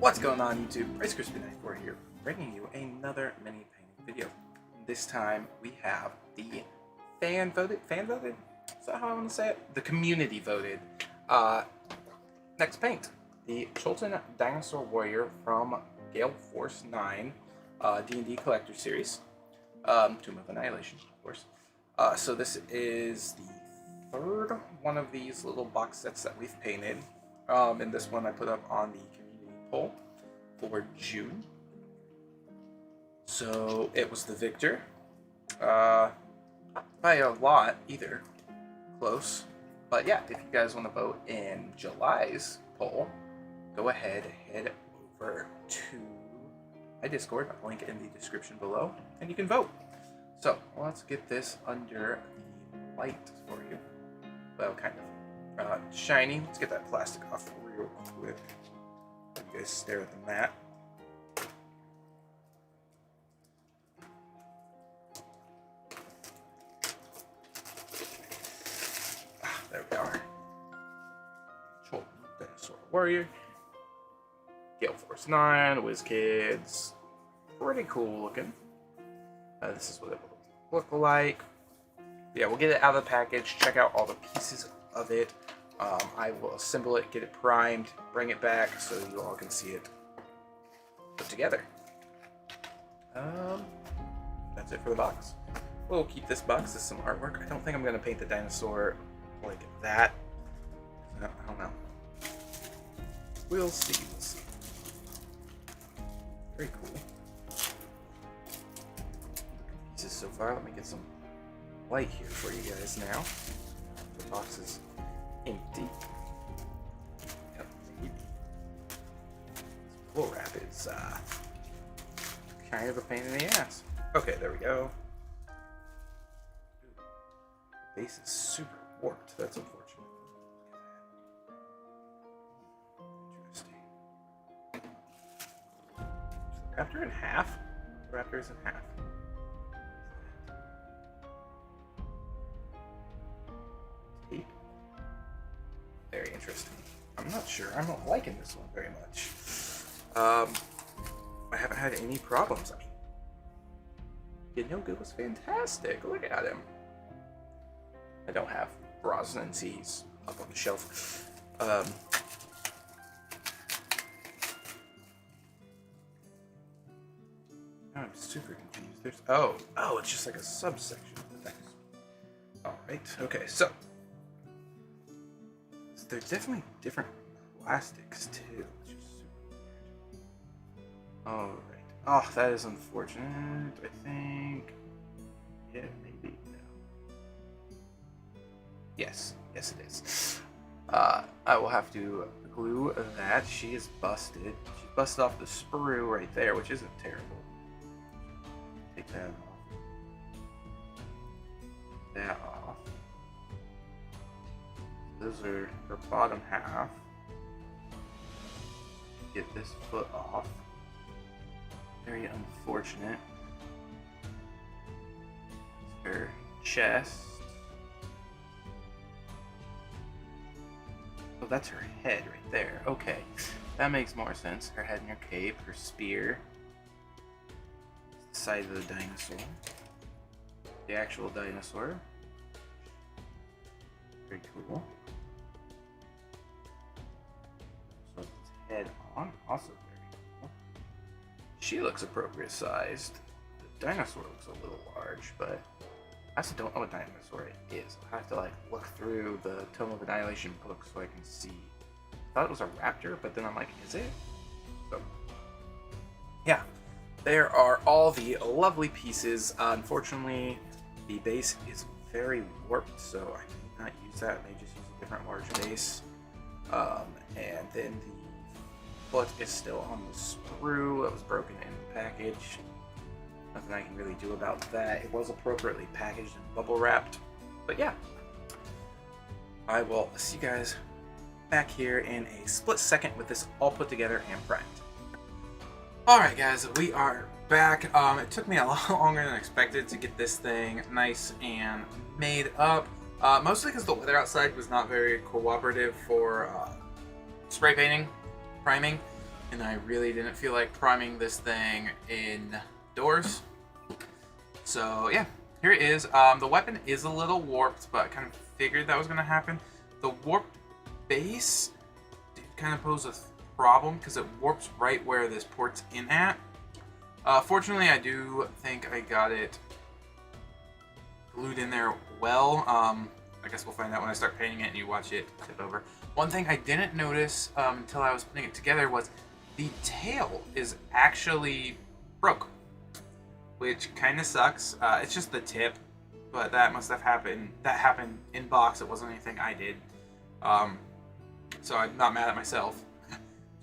What's going on YouTube? It's Chultan here, bringing you another mini painting video. This time we have the fan voted? Is that how I want to say it? The community voted next paint. The Chultan Dinosaur Warrior from GaleForce Nine D&D Collector Series. Tomb of Annihilation, of course. So this is the third one of these little box sets that we've painted. And this one I put up on the community poll for June. So it was the victor. By a lot either. Close. But yeah, if you guys want to vote in July's poll, go ahead, head over to my Discord, I'll link it in the description below, and you can vote. So let's get this under the light for you. Well, kind of shiny. Let's get that plastic off real quick. You guys stare at the mat. There we are. Chultan Dinosaur Warrior. GaleForce Nine, WizKids. Pretty cool looking. This is what it will look like. Yeah, we'll get it out of the package, check out all the pieces of it. I will assemble it, get it primed, bring it back so you all can see it put together. That's it for the box. We'll keep this box as some artwork. I don't think I'm going to paint the dinosaur like that. I don't know. We'll see. Very cool. Pieces so far. Let me get some light here for you guys now. The box is empty. Yep. This pull wrap is kind of a pain in the ass. Okay, there we go. The base is super warped. That's unfortunate. Interesting. Raptor in half? Raptor is in half. Tape. Very interesting. I'm not sure. I'm not liking this one very much. I haven't had any problems. I mean, Yanoga was fantastic. Look at him. I don't have Brosnan C's up on the shelf. I'm super confused. There's oh, it's just like a subsection of the things. All right, okay, so they're definitely different plastics too, which is super weird. All right. Oh, that is unfortunate. I think. Yeah, maybe no. Yes, it is. I will have to glue that. She is busted. She busted off the sprue right there, which isn't terrible. Take that off. That off. Those are her bottom half. Get this foot off. Very unfortunate. That's her chest. Oh, that's her head right there. Okay, that makes more sense. Her head and her cape, her spear. The side of the dinosaur. The actual dinosaur. Very cool. So its head on, also very cool. She looks appropriate sized. The dinosaur looks a little large, but I also don't know what dinosaur it is. I'll have to like look through the Tomb of Annihilation book so I can see. I thought it was a raptor, but then I'm like, is it? So, yeah. There are all the lovely pieces. Unfortunately, the base is very warped, so I cannot use that. I may just use a different large base. And then the foot is still on the sprue that was broken in the package. Nothing I can really do about that. It was appropriately packaged and bubble wrapped. But yeah, I will see you guys back here in a split second with this all put together and primed. Alright guys, we are back. It took me a lot longer than expected to get this thing nice and made up. Mostly because the weather outside was not very cooperative for spray painting, priming. and I really didn't feel like priming this thing indoors. So yeah, here it is. The weapon is a little warped, but I kind of figured that was going to happen. The warped base did kind of pose a problem because it warps right where this port's in at. Fortunately, I do think I got it glued in there well. I guess we'll find out when I start painting it and you watch it tip over. One thing I didn't notice until I was putting it together was the tail is actually broke, which kind of sucks. It's just the tip, but that must have happened. That happened in box. It wasn't anything I did. So I'm not mad at myself,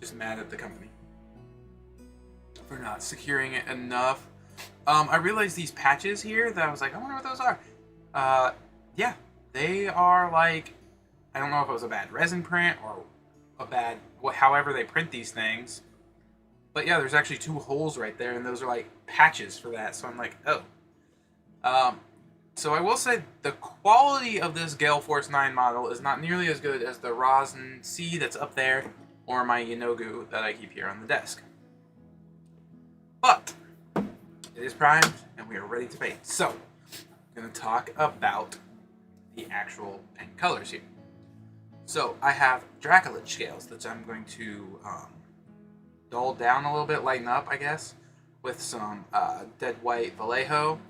just mad at the company for not securing it enough. I realized these patches here that I was like, I wonder what those are. Yeah, they are like, I don't know if it was a bad resin print or a bad, however they print these things. But yeah, there's actually 2 holes right there, and those are like patches for that. So I'm like, oh. So I will say the quality of this GaleForce 9 model is not nearly as good as the Rosin C that's up there, or my Yanogu that I keep here on the desk. But it is primed, and we are ready to paint. So I'm going to talk about the actual paint colors here. So I have Draculage scales that I'm going to dull down a little bit, lighten up, I guess, with some dead white Vallejo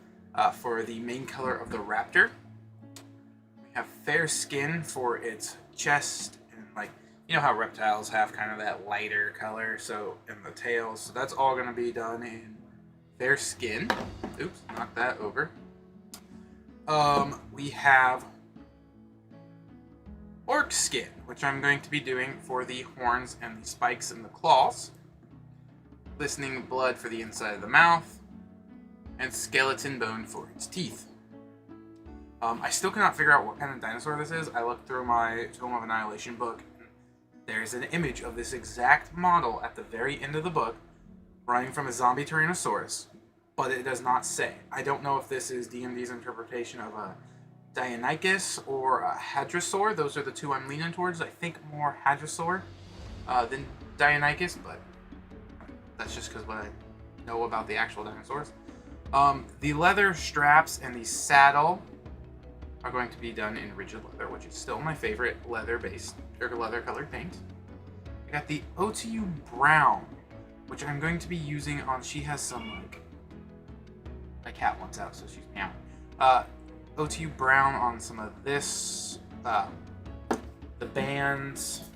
for the main color of the raptor. We have Fair Skin for its chest, and like, you know how reptiles have kind of that lighter color, so in the tails. So that's all going to be done in Fair Skin. Oops, knocked that over. We have Orc Skin, which I'm going to be doing for the horns and the spikes and the claws. Glistening blood for the inside of the mouth, and skeleton bone for its teeth. I still cannot figure out what kind of dinosaur this is. I looked through my Tome of Annihilation book. There's an image of this exact model at the very end of the book, running from a zombie Tyrannosaurus, but it does not say. I don't know if this is DMD's interpretation of a Deinonychus or a Hadrosaur. Those are the 2 I'm leaning towards. I think more Hadrosaur than Deinonychus, but that's just because what I know about the actual dinosaurs. The leather straps and the saddle are going to be done in rigid leather, which is still my favorite leather-based or leather-colored paint. I got the OTU brown, which I'm going to be using on. She has some like my cat wants out, so she's meowing. OTU brown on some of this. The bands.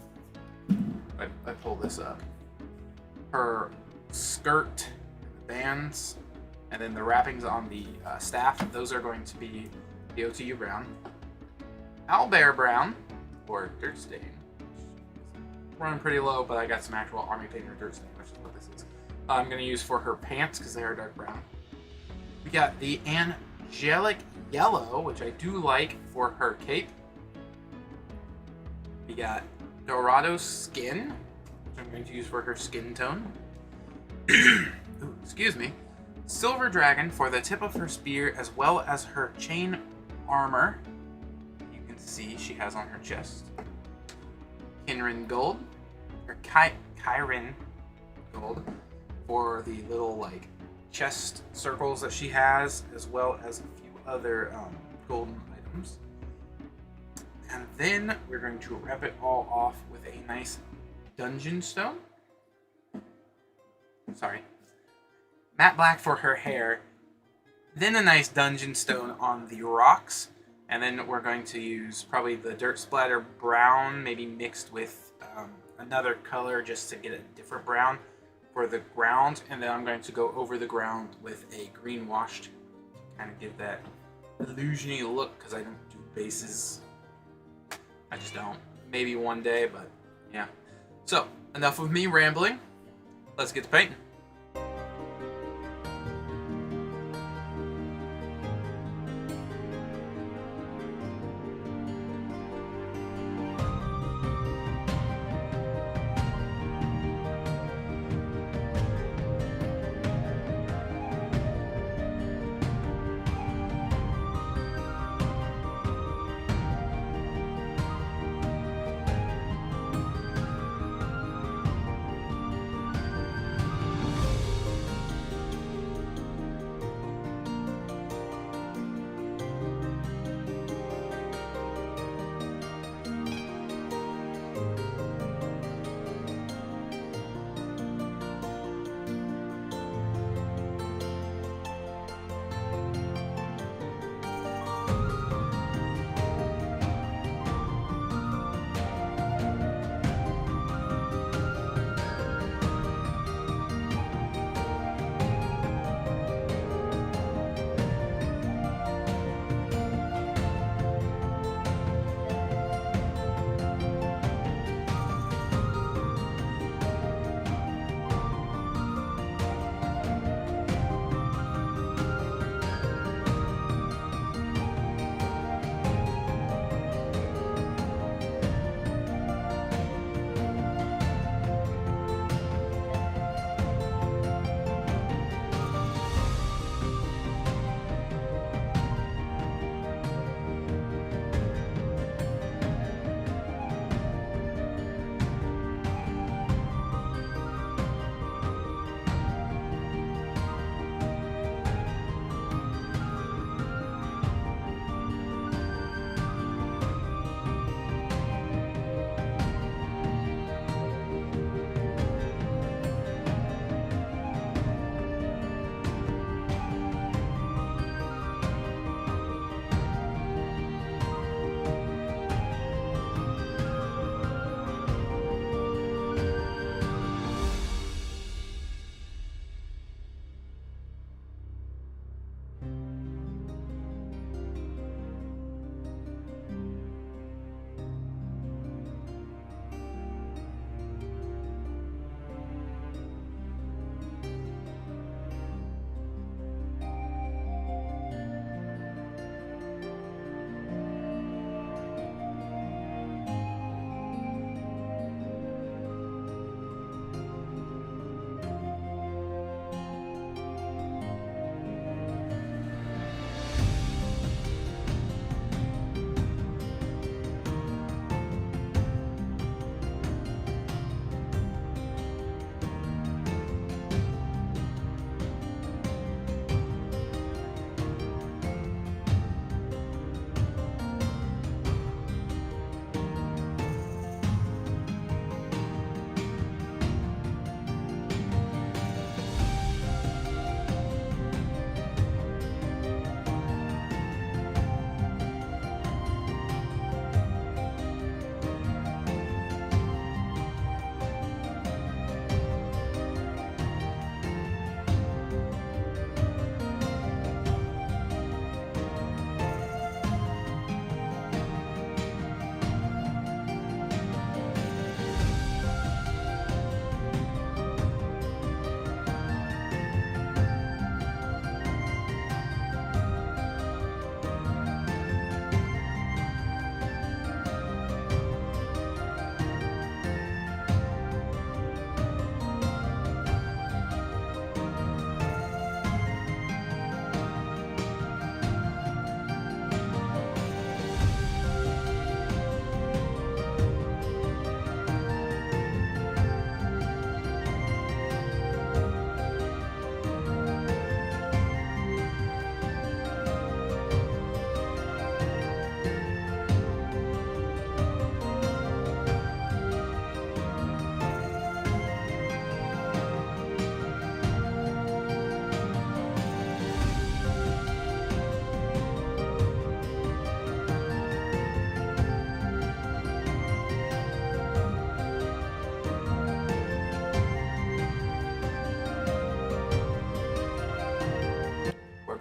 I pull this up. Her skirt, bands, and then the wrappings on the staff. Those are going to be the OTU brown. Owlbear brown, or dirt stain. Running pretty low, but I got some actual army painter dirt stain, which is what this is. I'm going to use for her pants because they are dark brown. We got the angelic yellow, which I do like for her cape. We got Dorado skin, which I'm going to use for her skin tone. Ooh, excuse me. Silver dragon for the tip of her spear, as well as her chain armor. You can see she has on her chest. Kinrin gold, or Kyrin gold, for the little like chest circles that she has, as well as a few other golden items. And then we're going to wrap it all off with a nice dungeon stone. Sorry. Matte black for her hair. Then a nice dungeon stone on the rocks. And then we're going to use probably the dirt splatter brown, maybe mixed with another color just to get a different brown for the ground. And then I'm going to go over the ground with a green washed to kind of give that illusion-y look, because I don't do bases. I just don't. Maybe one day, but yeah. So, enough of me rambling. Let's get to painting.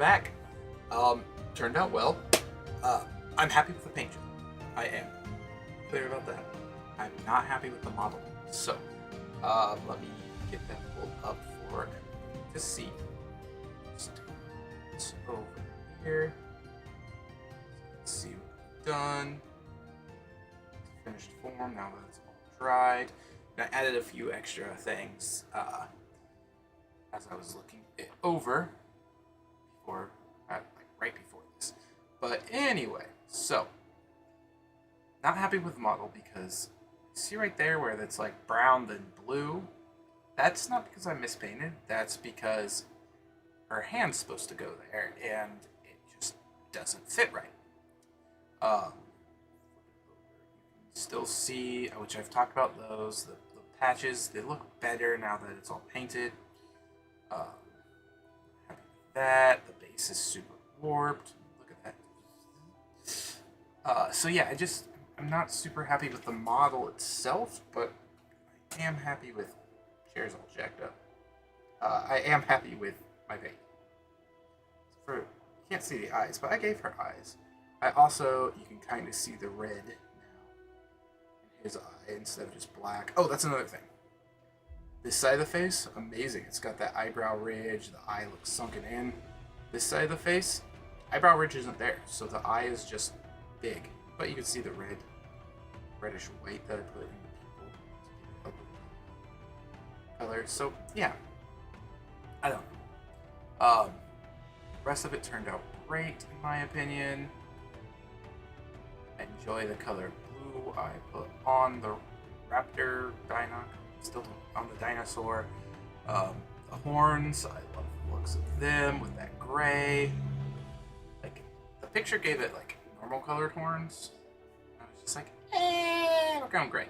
back. Turned out well. I'm happy with the paint job. I am. Clear about that. I'm not happy with the model. So, let me get that pulled up for everyone to see. Just over here. Let's see what we've done. Finished form, now that it's all dried. And I added a few extra things as I was looking it over before, like right before this. But anyway, so not happy with the model because see right there where it's like brown then blue. That's not because I mispainted. That's because her hand's supposed to go there and it just doesn't fit right. Still see, which I've talked about those, the patches, they look better now that it's all painted. Happy with that. The base is super warped. Look at that. So yeah, I'm not super happy with the model itself, but I am happy with, chair's all jacked up. I am happy with my paint. You can't see the eyes, but I gave her eyes. I also, you can kind of see the red his eye instead of just black. Oh, that's another thing. This side of the face, amazing. It's got that eyebrow ridge. The eye looks sunken in. This side of the face, eyebrow ridge isn't there, so the eye is just big. But you can see the reddish white that I put in the pupil color. So yeah, I don't know. The rest of it turned out great in my opinion. I enjoy the color blue. I put on the raptor still on the dinosaur. The horns, I love the looks of them with that gray. Like the picture gave it like normal colored horns. I was just like, we're going gray.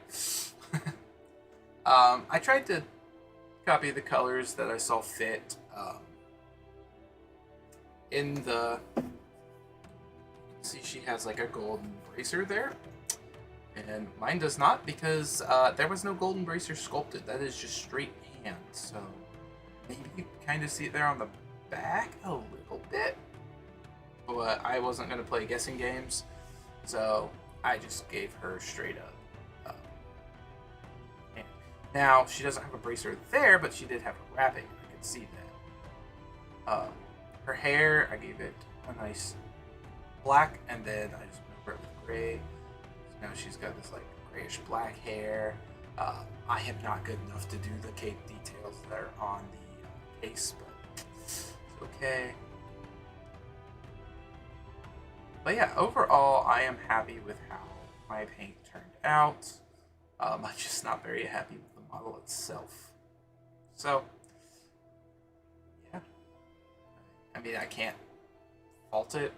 I tried to copy the colors that I saw fit in the. See, she has like a golden bracer there. And mine does not because there was no golden bracer sculpted. That is just straight hand. So maybe you kind of see it there on the back a little bit. But I wasn't going to play guessing games. So I just gave her straight up hand. Now, she doesn't have a bracer there, but she did have a wrapping. I can see that. Her hair, I gave it a nice black, and then I just went over it with gray. So now she's got this like grayish black hair. I am not good enough to do the cape details that are on the case, but it's okay. But yeah, overall, I am happy with how my paint turned out. I'm just not very happy with the model itself. So, yeah. I mean, I can't fault it.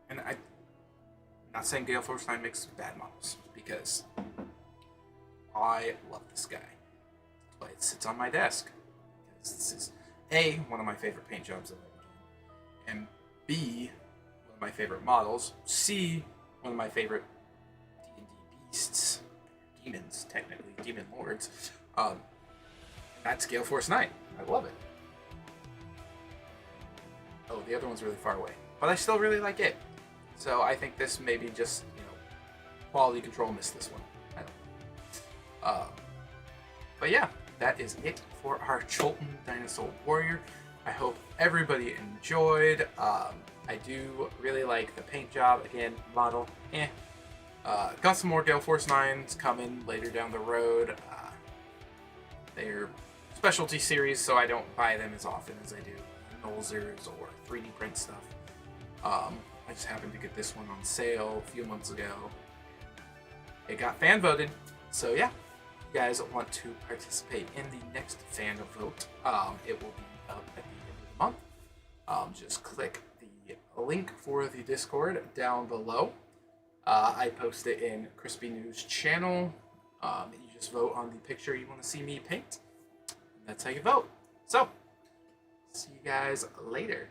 And I'm not saying GaleForce Nine makes bad models, because I love this guy. That's why it sits on my desk. Because this is A, one of my favorite paint jobs I've ever done, and B, one of my favorite models, C, one of my favorite D&D beasts, demons, technically, demon lords. That's GaleForce Nine. I love it. Oh, the other one's really far away, but I still really like it. So I think this maybe just, quality control missed this one. I don't know. But yeah, that is it for our Chultan Dinosaur Warrior. I hope everybody enjoyed. I do really like the paint job. Again, model, got some more GaleForce 9s coming later down the road. They're specialty series, so I don't buy them as often as I do Nolzers or 3D print stuff. I just happened to get this one on sale a few months ago. It got fan voted, so yeah. If you guys want to participate in the next fan vote, it will be up at the end of the month. Just click the link for the Discord down below. I post it in Crispy News channel. You just vote on the picture you want to see me paint. And that's how you vote. So, see you guys later.